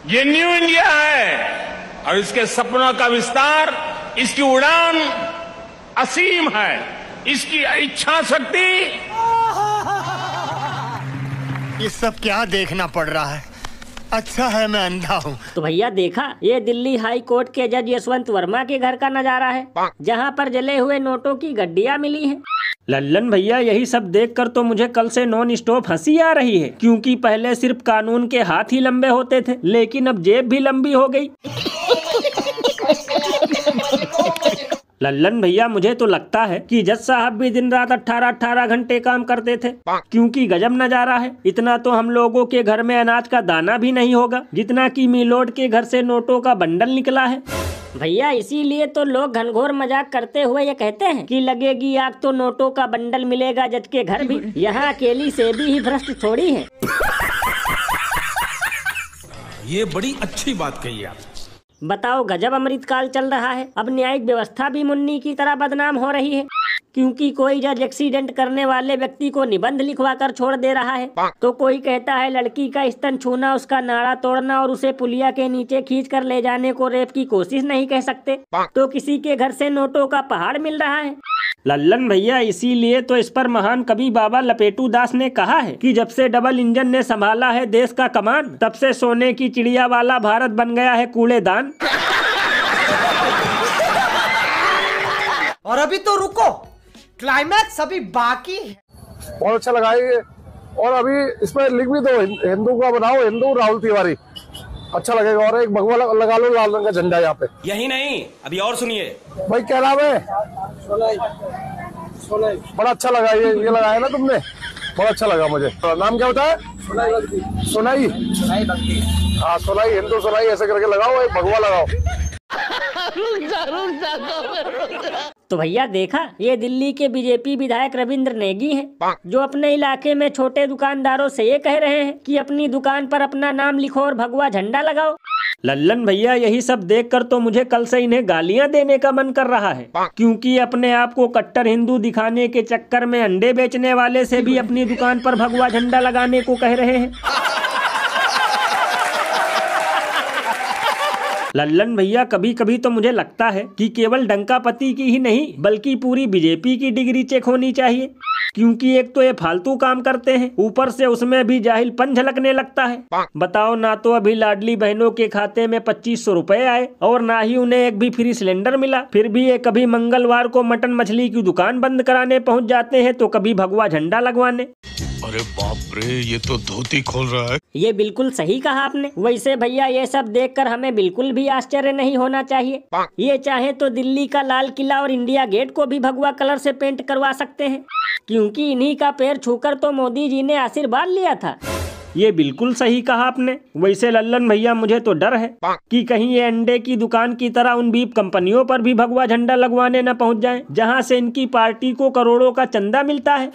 ये new India है और इसके सपनों का विस्तार, इसकी उड़ान असीम है, इसकी इच्छा शक्ति। ये सब क्या देखना पड़ रहा है? अच्छा है मैं अंधा हूँ। तो भैया देखा, ये दिल्ली हाई कोर्ट के जज यशवंत वर्मा के घर का नजारा है, जहाँ पर जले हुए नोटों की गड्डियाँ मिली हैं। लल्लन भैया यही सब देखकर तो मुझे कल से नॉन स्टॉप हंसी आ रही है, क्योंकि पहले सिर्फ कानून के हाथ ही लंबे होते थे, लेकिन अब जेब भी लंबी हो गई। लल्लन भैया मुझे तो लगता है कि जज साहब भी दिन रात 18-18 घंटे काम करते थे, क्योंकि गजब नजारा है। इतना तो हम लोगों के घर में अनाज का दाना भी नहीं होगा जितना कि मिलोड के घर से नोटों का बंडल निकला है। भैया इसीलिए तो लोग घनघोर मजाक करते हुए ये कहते हैं कि लगेगी आग तो नोटों का बंडल मिलेगा जज के घर भी। यहाँ अकेली सेबी ही भ्रष्ट थोड़ी है। ये बड़ी अच्छी बात कही आप। बताओ, गजब अमृतकाल चल रहा है। अब न्यायिक व्यवस्था भी मुन्नी की तरह बदनाम हो रही है, क्योंकि कोई जज एक्सीडेंट करने वाले व्यक्ति को निबंध लिखवा कर छोड़ दे रहा है, तो कोई कहता है लड़की का स्तन छूना, उसका नाड़ा तोड़ना और उसे पुलिया के नीचे खींच कर ले जाने को रेप की कोशिश नहीं कह सकते, तो किसी के घर से नोटों का पहाड़ मिल रहा है। लल्लन भैया इसीलिए तो इस पर महान कवि बाबा लपेटू दास ने कहा है कि जब से डबल इंजन ने संभाला है देश का कमान, तब से सोने की चिड़िया वाला भारत बन गया है कूड़ेदान। और अभी तो रुको, क्लाइमैक्स अभी बाकी है। बहुत अच्छा लगा ये, और अभी इसमें लिख भी दो, हिंदू का बनाओ, हिंदू राहुल तिवारी, अच्छा लगेगा। और एक भगवा लगा लो लाल रंग का झंडा यहाँ पे। यही नहीं, अभी और सुनिए। भाई क्या नाम है? सोनाई। सोनाई बड़ा अच्छा लगा ये लगाया ना तुमने, बहुत अच्छा लगा मुझे। नाम क्या होता है? सोनाई। हाँ सोनाई, हिंदू सोनाई ऐसे करके लगाओ, एक भगवा लगाओ। तो भैया देखा, ये दिल्ली के बीजेपी विधायक रविंद्र नेगी हैं, जो अपने इलाके में छोटे दुकानदारों से ये कह रहे हैं कि अपनी दुकान पर अपना नाम लिखो और भगवा झंडा लगाओ। लल्लन भैया यही सब देखकर तो मुझे कल से इन्हें गालियां देने का मन कर रहा है, क्योंकि अपने आप को कट्टर हिंदू दिखाने के चक्कर में अंडे बेचने वाले से भी अपनी दुकान पर भगवा झंडा लगाने को कह रहे हैं। लल्लन भैया कभी कभी तो मुझे लगता है कि केवल डंकापति की ही नहीं बल्कि पूरी बीजेपी की डिग्री चेक होनी चाहिए, क्योंकि एक तो ये फालतू काम करते हैं, ऊपर से उसमें भी जाहिलपन झलकने लगता है। बताओ, ना तो अभी लाडली बहनों के खाते में 2500 रुपए आए और ना ही उन्हें एक भी फ्री सिलेंडर मिला, फिर भी ये कभी मंगलवार को मटन मछली की दुकान बंद कराने पहुंच जाते हैं तो कभी भगवा झंडा लगवाने। अरे बाप रे, ये तो धोती खोल रहा है। ये बिल्कुल सही कहा आपने। वैसे भैया ये सब देखकर हमें बिल्कुल भी आश्चर्य नहीं होना चाहिए। ये चाहे तो दिल्ली का लाल किला और इंडिया गेट को भी भगवा कलर से पेंट करवा सकते हैं, क्योंकि इन्हीं का पैर छूकर तो मोदी जी ने आशीर्वाद लिया था। ये बिल्कुल सही कहा आपने। वैसे लल्लन भैया मुझे तो डर है कि कहीं ये अंडे की दुकान की तरह उन बीप कंपनियों पर भी भगवा झंडा लगवाने न पहुंच जाएं, जहां से इनकी पार्टी को करोड़ों का चंदा मिलता है।